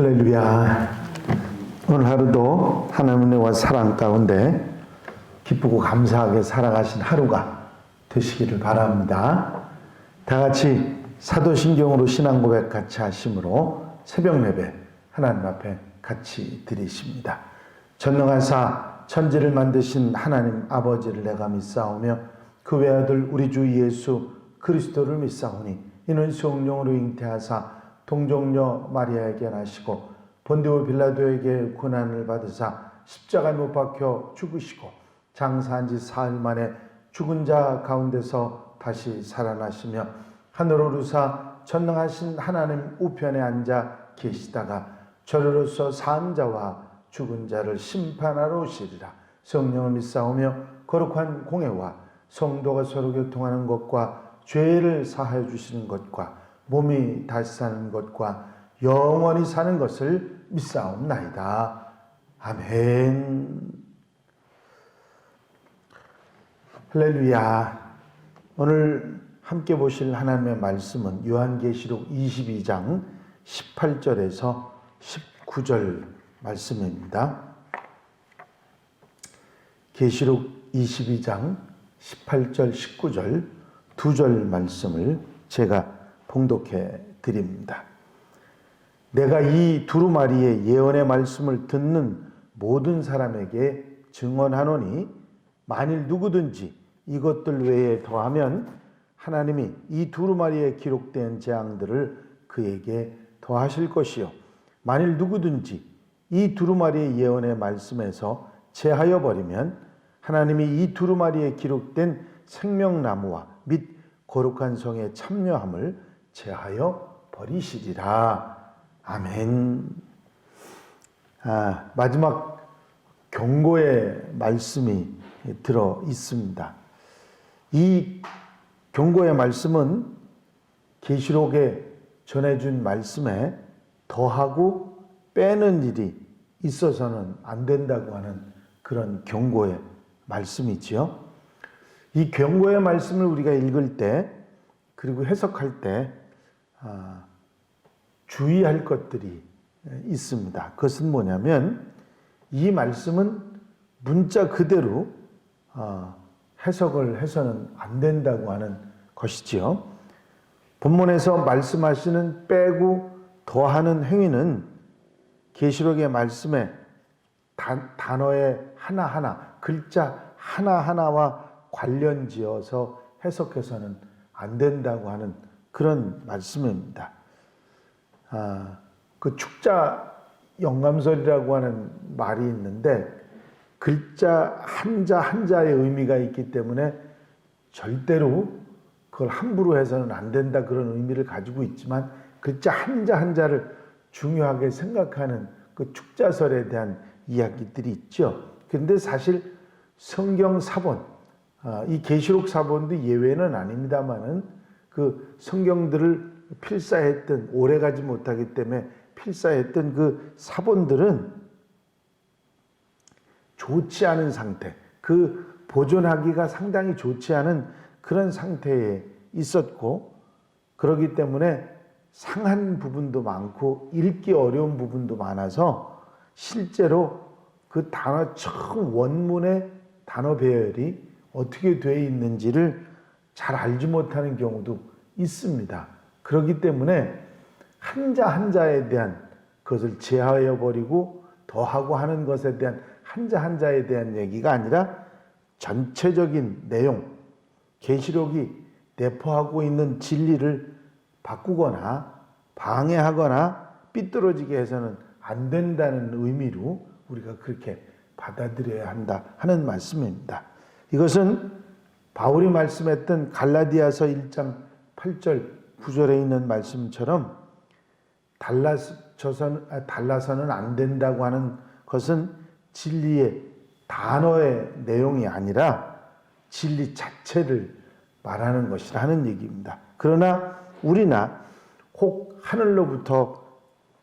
할렐루야. 오늘 하루도 하나님의 은혜와 사랑 가운데 기쁘고 감사하게 살아가신 하루가 되시기를 바랍니다. 다 같이 사도신경으로 신앙 고백 같이 하심으로 새벽 예배 하나님 앞에 같이 드리십니다. 전능하사 천지를 만드신 하나님 아버지를 내가 믿사오며 그 외아들 우리 주 예수 그리스도를 믿사오니 이는 성령으로 잉태하사 동정녀 마리아에게 나시고 본디오 빌라도에게 고난을 받으사 십자가에 못 박혀 죽으시고 장사한 지 사흘 만에 죽은 자 가운데서 다시 살아나시며 하늘 오르사 전능하신 하나님 우편에 앉아 계시다가 저리로서 산 자와 죽은 자를 심판하러 오시리라. 성령을 믿사오며 거룩한 공회와 성도가 서로 교통하는 것과 죄를 사하여 주시는 것과 몸이 다시 사는 것과 영원히 사는 것을 믿사옵나이다. 아멘. 할렐루야. 오늘 함께 보실 하나님의 말씀은 요한계시록 22장 18절에서 19절 말씀입니다. 계시록 22장 18절 19절 두 절 말씀을 제가 봉독해 드립니다. 내가 이 두루마리의 예언의 말씀을 듣는 모든 사람에게 증언하노니 만일 누구든지 이것들 외에 더하면 하나님이 이 두루마리에 기록된 재앙들을 그에게 더하실 것이요 만일 누구든지 이 두루마리의 예언의 말씀에서 제하여 버리면 하나님이 이 두루마리에 기록된 생명나무와 및 거룩한 성에 참여함을 제하여 버리시리라. 아멘. 마지막 경고의 말씀이 들어 있습니다. 이 경고의 말씀은 계시록에 전해준 말씀에 더하고 빼는 일이 있어서는 안 된다고 하는 그런 경고의 말씀이지요. 이 경고의 말씀을 우리가 읽을 때 그리고 해석할 때 주의할 것들이 있습니다. 그것은 뭐냐면 이 말씀은 문자 그대로 해석을 해서는 안 된다고 하는 것이지요. 본문에서 말씀하시는 빼고 더하는 행위는 계시록의 말씀에 단어의 하나하나, 글자 하나하나와 관련지어서 해석해서는 안 된다고 하는 그런 말씀입니다. 그 축자 영감설이라고 하는 말이 있는데 글자 한자 한자의 의미가 있기 때문에 절대로 그걸 함부로 해서는 안 된다 그런 의미를 가지고 있지만 글자 한자 한자를 중요하게 생각하는 그 축자설에 대한 이야기들이 있죠. 그런데 사실 성경 사본, 이 계시록 사본도 예외는 아닙니다만은 그 성경들을 필사했던 오래가지 못하기 때문에 필사했던 그 사본들은 좋지 않은 상태, 그 보존하기가 상당히 좋지 않은 그런 상태에 있었고 그렇기 때문에 상한 부분도 많고 읽기 어려운 부분도 많아서 실제로 그 단어 처음 원문의 단어 배열이 어떻게 되어 있는지를 잘 알지 못하는 경우도 있습니다. 그렇기 때문에 한자 한자에 대한 그것을 제하여 버리고 더하고 하는 것에 대한 한자 한자에 대한 얘기가 아니라 전체적인 내용, 계시록이 내포하고 있는 진리를 바꾸거나 방해하거나 삐뚤어지게 해서는 안 된다는 의미로 우리가 그렇게 받아들여야 한다 하는 말씀입니다. 이것은 바울이 말씀했던 갈라디아서 1장 8절 9절에 있는 말씀처럼 달라서는 안 된다고 하는 것은 진리의 단어의 내용이 아니라 진리 자체를 말하는 것이라 하는 얘기입니다. 그러나 우리나 혹 하늘로부터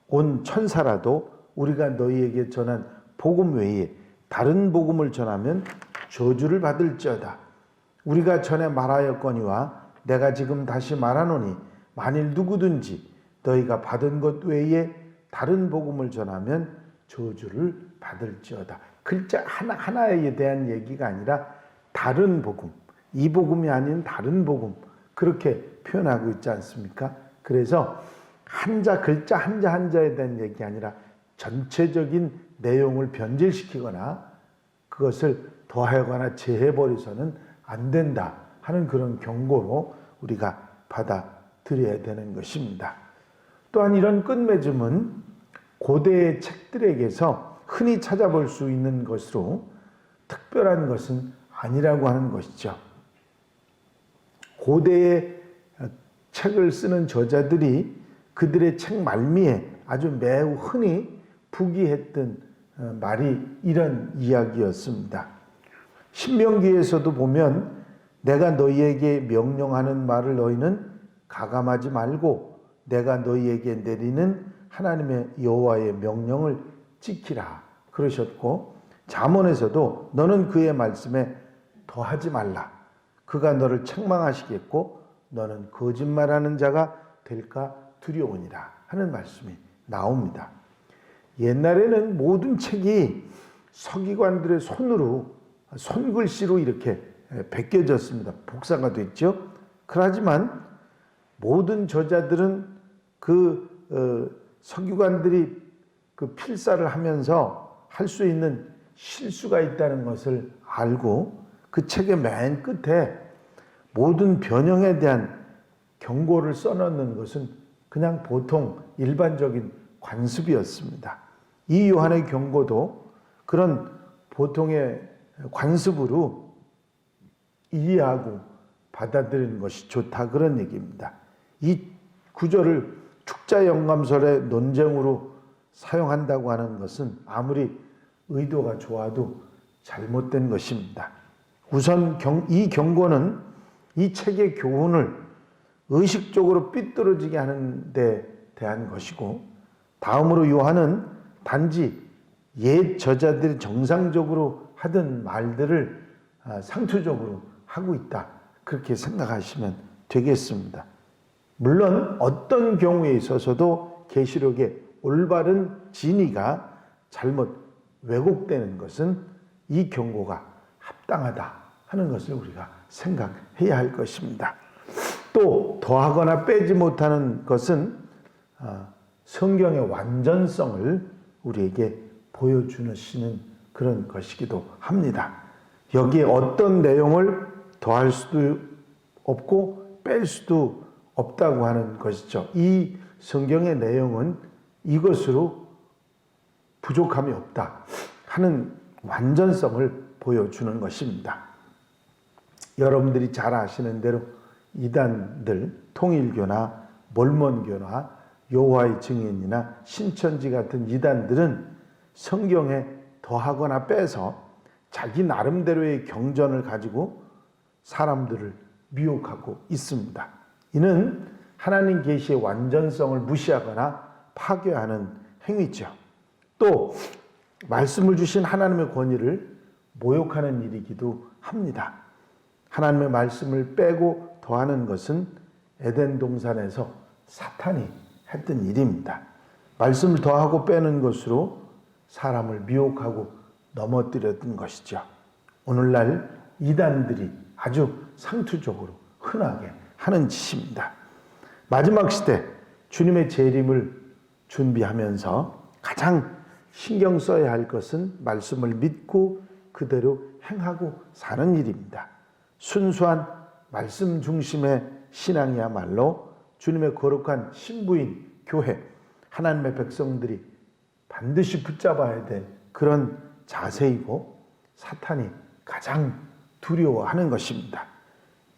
온 천사라도 우리가 너희에게 전한 복음 외에 다른 복음을 전하면 저주를 받을지어다. 우리가 전에 말하였거니와 내가 지금 다시 말하노니 만일 누구든지 너희가 받은 것 외에 다른 복음을 전하면 저주를 받을지어다. 글자 하나하나에 대한 얘기가 아니라 다른 복음, 이 복음이 아닌 다른 복음, 그렇게 표현하고 있지 않습니까? 그래서 글자 한자에 대한 얘기 아니라 전체적인 내용을 변질시키거나 그것을 더하거나 제해버려서는 안 된다 하는 그런 경고로 우리가 받아들여야 되는 것입니다. 또한 이런 끝맺음은 고대의 책들에게서 흔히 찾아볼 수 있는 것으로 특별한 것은 아니라고 하는 것이죠. 고대의 책을 쓰는 저자들이 그들의 책 말미에 아주 매우 흔히 부기했던 말이 이런 이야기였습니다. 신명기에서도 보면 내가 너희에게 명령하는 말을 너희는 가감하지 말고 내가 너희에게 내리는 하나님의 여호와의 명령을 지키라 그러셨고, 잠언에서도 너는 그의 말씀에 더하지 말라. 그가 너를 책망하시겠고 너는 거짓말하는 자가 될까 두려우니라 하는 말씀이 나옵니다. 옛날에는 모든 책이 서기관들의 손글씨로 이렇게 베껴졌습니다. 복사가 됐죠. 그렇지만 모든 저자들은 서기관들이 그 필사를 하면서 할 수 있는 실수가 있다는 것을 알고 그 책의 맨 끝에 모든 변형에 대한 경고를 써놓는 것은 그냥 보통 일반적인 관습이었습니다. 이 요한의 경고도 그런 보통의 관습으로 이해하고 받아들이는 것이 좋다 그런 얘기입니다. 이 구절을 축자영감설의 논쟁으로 사용한다고 하는 것은 아무리 의도가 좋아도 잘못된 것입니다. 우선 이 경고는 이 책의 교훈을 의식적으로 삐뚤어지게 하는 데 대한 것이고, 다음으로 요한은 단지 옛 저자들이 정상적으로 하던 말들을 상투적으로 하고 있다 그렇게 생각하시면 되겠습니다. 물론 어떤 경우에 있어서도 계시록의 올바른 진의가 잘못 왜곡되는 것은 이 경고가 합당하다 하는 것을 우리가 생각해야 할 것입니다. 또 더하거나 빼지 못하는 것은 성경의 완전성을 우리에게 보여주시는 그런 것이기도 합니다. 여기에 어떤 내용을 더할 수도 없고 뺄 수도 없다고 하는 것이죠. 이 성경의 내용은 이것으로 부족함이 없다 하는 완전성을 보여주는 것입니다. 여러분들이 잘 아시는 대로 이단들, 통일교나 몰몬교나 여호와의 증인이나 신천지 같은 이단들은 성경에 더하거나 빼서 자기 나름대로의 경전을 가지고 사람들을 미혹하고 있습니다. 이는 하나님 계시의 완전성을 무시하거나 파괴하는 행위죠. 또 말씀을 주신 하나님의 권위를 모욕하는 일이기도 합니다. 하나님의 말씀을 빼고 더하는 것은 에덴 동산에서 사탄이 했던 일입니다. 말씀을 더하고 빼는 것으로 사람을 미혹하고 넘어뜨렸던 것이죠. 오늘날 이단들이 아주 상투적으로 흔하게 하는 짓입니다. 마지막 시대 주님의 재림을 준비하면서 가장 신경 써야 할 것은 말씀을 믿고 그대로 행하고 사는 일입니다. 순수한 말씀 중심의 신앙이야말로 주님의 거룩한 신부인 교회, 하나님의 백성들이 반드시 붙잡아야 될 그런 자세이고 사탄이 가장 두려워하는 것입니다.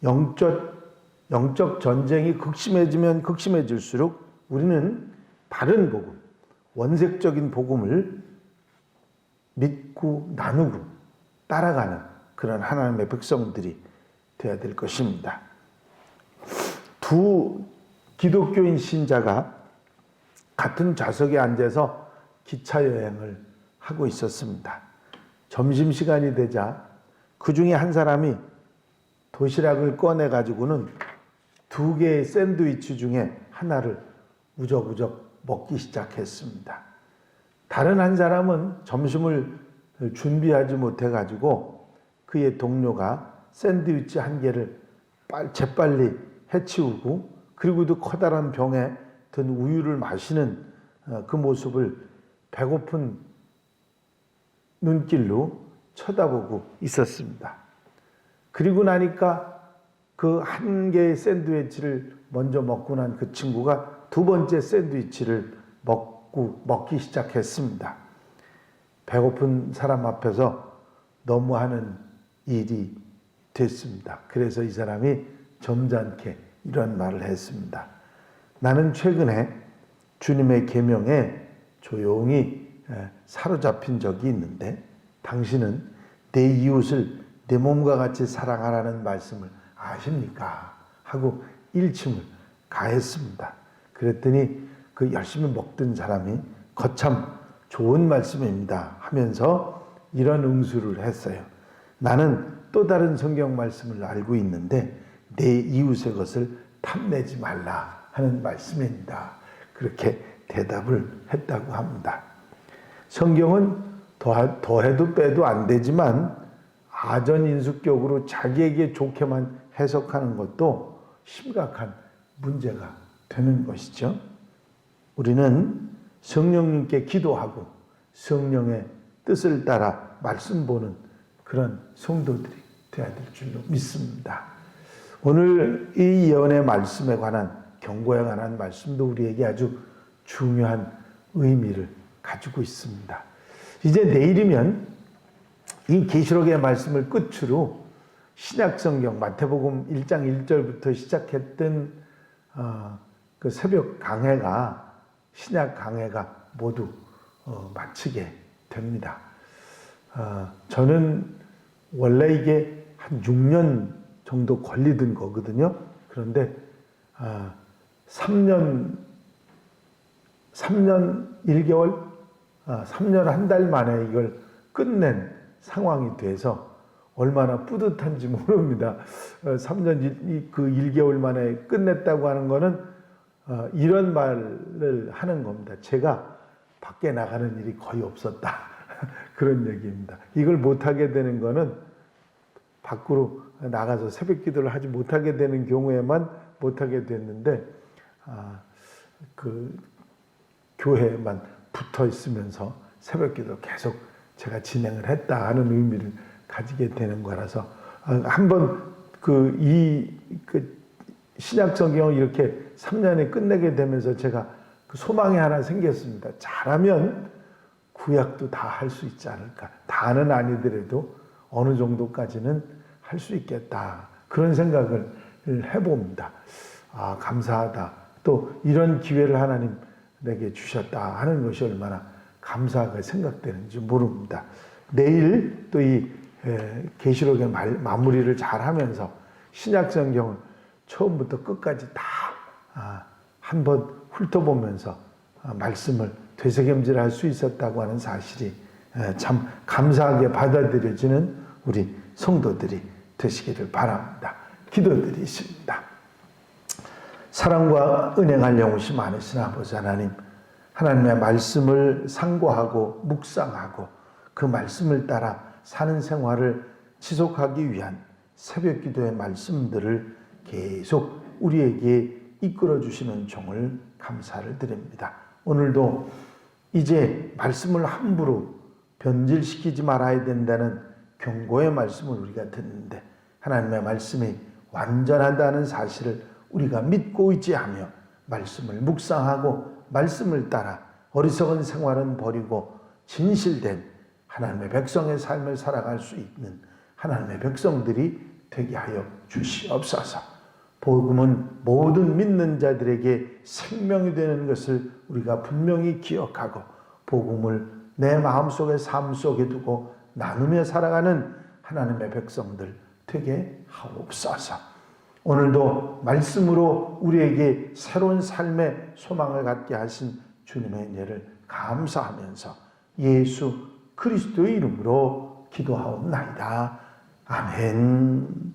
영적 전쟁이 극심해지면 극심해질수록 우리는 바른 복음, 원색적인 복음을 믿고 나누고 따라가는 그런 하나님의 백성들이 되어야 될 것입니다. 두 기독교인 신자가 같은 좌석에 앉아서 기차 여행을 하고 있었습니다. 점심시간이 되자 그 중에 한 사람이 도시락을 꺼내가지고는 두 개의 샌드위치 중에 하나를 우적우적 먹기 시작했습니다. 다른 한 사람은 점심을 준비하지 못해가지고 그의 동료가 샌드위치 한 개를 재빨리 해치우고 그리고도 커다란 병에 든 우유를 마시는 그 모습을 배고픈 눈길로 쳐다보고 있었습니다. 그리고 나니까 그 한 개의 샌드위치를 먼저 먹고 난 그 친구가 두 번째 샌드위치를 먹기 시작했습니다. 배고픈 사람 앞에서 너무하는 일이 됐습니다. 그래서 이 사람이 점잖게 이런 말을 했습니다. 나는 최근에 주님의 계명에 조용히 사로잡힌 적이 있는데 당신은 내 이웃을 내 몸과 같이 사랑하라는 말씀을 아십니까? 하고 일침을 가했습니다. 그랬더니 그 열심히 먹던 사람이 거참 좋은 말씀입니다 하면서 이런 응수를 했어요. 나는 또 다른 성경 말씀을 알고 있는데 내 이웃의 것을 탐내지 말라 하는 말씀입니다. 그렇게 대답을 했다고 합니다. 성경은 더해도 빼도 안 되지만 아전인수격으로 자기에게 좋게만 해석하는 것도 심각한 문제가 되는 것이죠. 우리는 성령님께 기도하고 성령의 뜻을 따라 말씀 보는 그런 성도들이 되어야 될 줄로 믿습니다. 오늘 이 예언의 말씀에 관한 경고에 관한 말씀도 우리에게 아주 중요한 의미를 가지고 있습니다. 이제 내일이면 이 계시록의 말씀을 끝으로 신약성경 마태복음 1장 1절부터 시작했던 그 새벽 강해가 신약 강해가 모두 마치게 됩니다. 저는 원래 이게 한 6년 정도 걸리던 거거든요. 그런데 3년 1개월, 3년 한 달 만에 이걸 끝낸 상황이 돼서 얼마나 뿌듯한지 모릅니다. 3년 그 1개월 만에 끝냈다고 하는 거는 이런 말을 하는 겁니다. 제가 밖에 나가는 일이 거의 없었다. 그런 얘기입니다. 이걸 못하게 되는 거는 밖으로 나가서 새벽 기도를 하지 못하게 되는 경우에만 못하게 됐는데 그 교회에만 붙어 있으면서 새벽 기도 계속 제가 진행을 했다 하는 의미를 가지게 되는 거라서 한번 그 신약 성경을 이렇게 3년에 끝내게 되면서 제가 그 소망이 하나 생겼습니다. 잘하면 구약도 다 할 수 있지 않을까. 다는 아니더라도 어느 정도까지는 할 수 있겠다. 그런 생각을 해봅니다. 감사하다. 또 이런 기회를 하나님 내게 주셨다 하는 것이 얼마나 감사하게 생각되는지 모릅니다. 내일 또 이 계시록의 마무리를 잘 하면서 신약 성경을 처음부터 끝까지 다 한번 훑어보면서 말씀을 되새김질할 수 있었다고 하는 사실이 참 감사하게 받아들여지는 우리 성도들이 되시기를 바랍니다. 기도드리십니다. 사랑과 은행할 영우시 많으신 아버지 하나님, 하나님의 말씀을 상고하고 묵상하고 그 말씀을 따라 사는 생활을 지속하기 위한 새벽 기도의 말씀들을 계속 우리에게 이끌어 주시는 종을 감사를 드립니다. 오늘도 이제 말씀을 함부로 변질시키지 말아야 된다는 경고의 말씀을 우리가 듣는데 하나님의 말씀이 완전하다는 사실을 우리가 믿고 의지하며 말씀을 묵상하고 말씀을 따라 어리석은 생활은 버리고 진실된 하나님의 백성의 삶을 살아갈 수 있는 하나님의 백성들이 되게 하여 주시옵소서. 복음은 모든 믿는 자들에게 생명이 되는 것을 우리가 분명히 기억하고 복음을 내 마음속에 삶 속에 두고 나누며 살아가는 하나님의 백성들 되게 하옵소서. 오늘도 말씀으로 우리에게 새로운 삶의 소망을 갖게 하신 주님의 은혜를 감사하면서 예수 그리스도의 이름으로 기도하옵나이다. 아멘.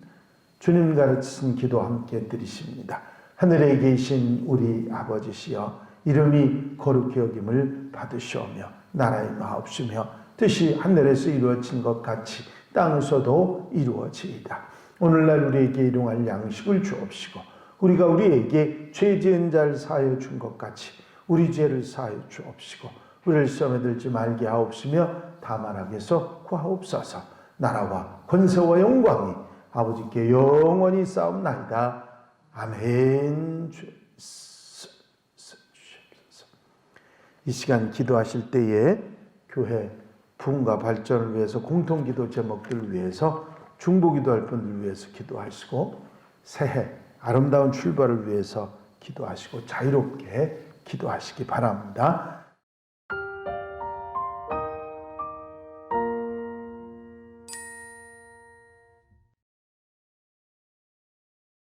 주님 가르치신 기도 함께 드리십니다. 하늘에 계신 우리 아버지시여 이름이 거룩히 여김을 받으시오며 나라의 마옵시며 뜻이 하늘에서 이루어진 것 같이 땅에서도 이루어지이다. 오늘날 우리에게 일용할 양식을 주옵시고 우리가 우리에게 죄 지은 자를 사하여 준 것 같이 우리 죄를 사하여 주옵시고 우리를 시험에 들지 말게 하옵시며 다만 악에서 구하옵소서. 나라와 권세와 영광이 아버지께 영원히 싸움나이다. 아멘. 이 시간 기도하실 때에 교회 부흥과 발전을 위해서 공통기도 제목들을 위해서 중보기도할 분들을 위해서 기도하시고 새해 아름다운 출발을 위해서 기도하시고 자유롭게 기도하시기 바랍니다.